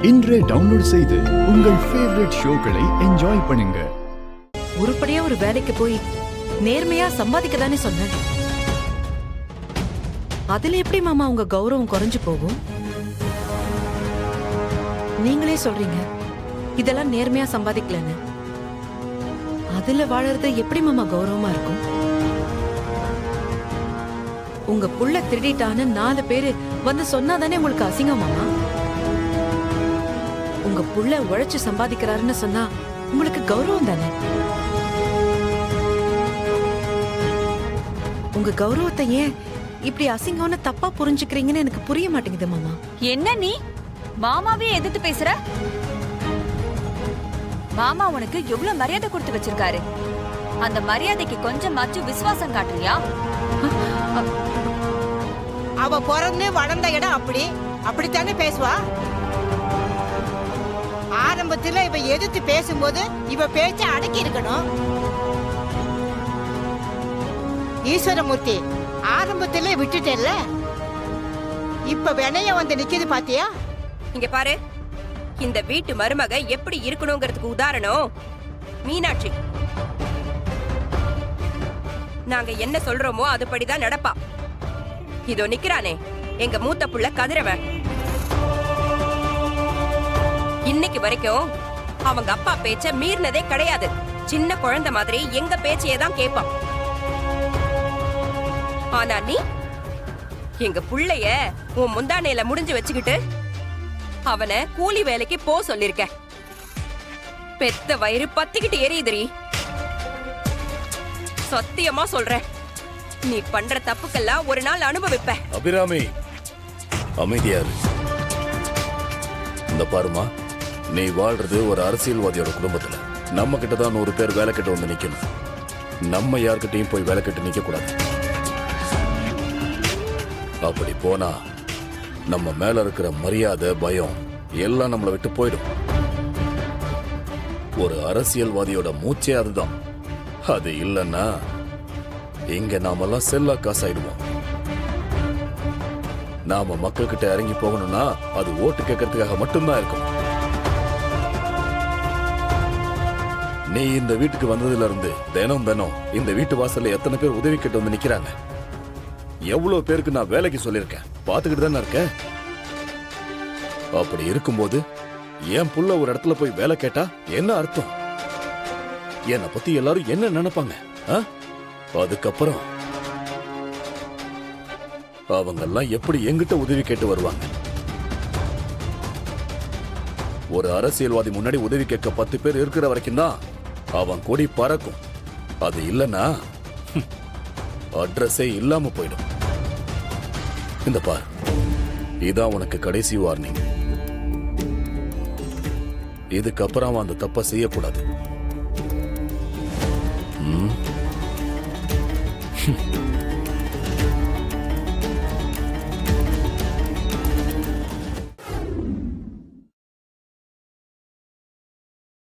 இன்றே டவுன்லோட் செய்து உங்கள் ஃபேவரட் ஷோக்களை என்ஜாய் பண்ணுங்க. உருப்படியா ஒரு வேலைக்கு போய் நேர்மையா சம்பாதிக்க தானே சொன்னேன். அதுல எப்படி மாமா உங்க கௌரவம் குறைஞ்சு போகும்? நீங்களே சொல்றீங்க இதெல்லாம் நேர்மையா சம்பாதிக்கலன்னு. அதுல வாழறது எப்படி மாமா கௌரவமா இருக்கும்? உங்க புள்ள திருடிட்டான்னு 4 பேரு வந்து சொன்னாதானே உங்களுக்கு அசிங்கம் மாமா? உங்க புள்ள உழைச்சு சம்பாதிக்கிறாருன்னு சொன்னா உங்களுக்கு கௌரவம் தானே? உங்க கௌரவத்தை ஏன் இப்படி அசிங்கம்னு தப்பா புரிஞ்சுக்கிறீங்கன்னு எனக்கு புரிய மாட்டேங்குது மாமா. என்ன நீ மாமாவே எதிர்த்து பேசுற? மாமா உனக்கு எவ்வளவு மரியாதை கொடுத்து வச்சிருக்காரு. அந்த மரியாதைக்கு கொஞ்சமாச்சும் விசுவாசம் காட்டுறியா? அவ பிறந்து வளர்ந்த இடம் அப்படித்தானே பேசுவா. ஆரம்பத்துல இவ எதிர்த்து பேசும்போது இவ பேச்ச அடக்கி இருக்கணும். ஈஸ்வரமூர்த்தி, ஆரம்பத்துல விட்டுட்டேல்ல, இப்ப வினைய வந்து நிக்குது பாத்தியா? இங்க பாரு, இந்த வீட்டு மருமக எப்படி இருக்கணுங்கிறதுக்கு உதாரணம் மீனாட்சி. நாங்க என்ன சொல்றோமோ அதுபடிதான் நடப்பா. இதோ நிக்கிறானே எங்க மூத்த புள்ள கதிரவன். இன்னைக்கு வரைக்கும் அவங்க அப்பா பேச்ச மீறினதே கிடையாது. சின்ன குழந்தை மாதிரி எங்க பேச்சையே தான் கேட்பான். ஆனா நீ எங்க புள்ளைய உன் முந்தானையில முடிஞ்சு வச்சுக்கிட்டு அவனை கூலி வேலைக்கு போ சொல்லிருக்க. பெத்த வயிறு பத்திக்கிட்டு எரியுதுரி. சத்தியமா சொல்றேன், நீ பண்ற தப்புக்கெல்லாம் ஒரு நாள் அனுபவிப்ப. அபிராமி, அமைதியாரு. இந்த பாருமா, நீ வாழ்றது ஒரு அரசியல்வாதியோட குடும்பத்துல. நம்ம கிட்டதான் 100 பேர் வேலை கிட்ட வந்து நிக்கணும். நம்ம யார்கிட்டையும் போய் வேலை கிட்ட நிக்க கூடாது. அப்படி போனா நம்ம மேல இருக்கிற மரியாதை, பயம் எல்லாம் நம்மளை விட்டு போயிடும். ஒரு அரசியல்வாதியோட மூச்சே அதுதான். அது இல்லைன்னா இங்க நாமெல்லாம் செல்லா காசாயிடுவோம். நாம மக்கள் கிட்ட இறங்கி போகணும்னா அது ஓட்டு கேட்கறதுக்காக மட்டும்தான் இருக்கும். நீ இந்த வீட்டுக்கு வந்ததுல இருந்து தினம் இந்த வீட்டு வாசல்ல எத்தனை பேர் உதவி கேட்டு வந்து நிக்கிறாங்க. எவ்வளவு பேருக்கு நான் வேலைக்கு சொல்லியிருக்கேன், பாத்துக்கிட்டு தானே இருக்கேன். அப்படி இருக்கும்போது என் புள்ள ஒரு இடத்துல போய் வேலை கேட்டா என்ன அர்த்தம்? என்னை பத்தி எல்லாரும் என்ன நினைப்பாங்க? அதுக்கப்புறம் அவங்கெல்லாம் எப்படி எங்கிட்ட உதவி கேட்டு வருவாங்க? ஒரு அரசியல்வாதி முன்னாடி உதவி கேட்க 10 பேர் இருக்கிற வரைக்கும் தான் அவன் கொடி பறக்கும். அது இல்லைன்னா அட்ரஸே இல்லாம போயிடும். இந்த பார், இதான் உனக்கு கடைசி வார்னிங். இதுக்கப்புறம் அந்த தப்ப செய்யக்கூடாது.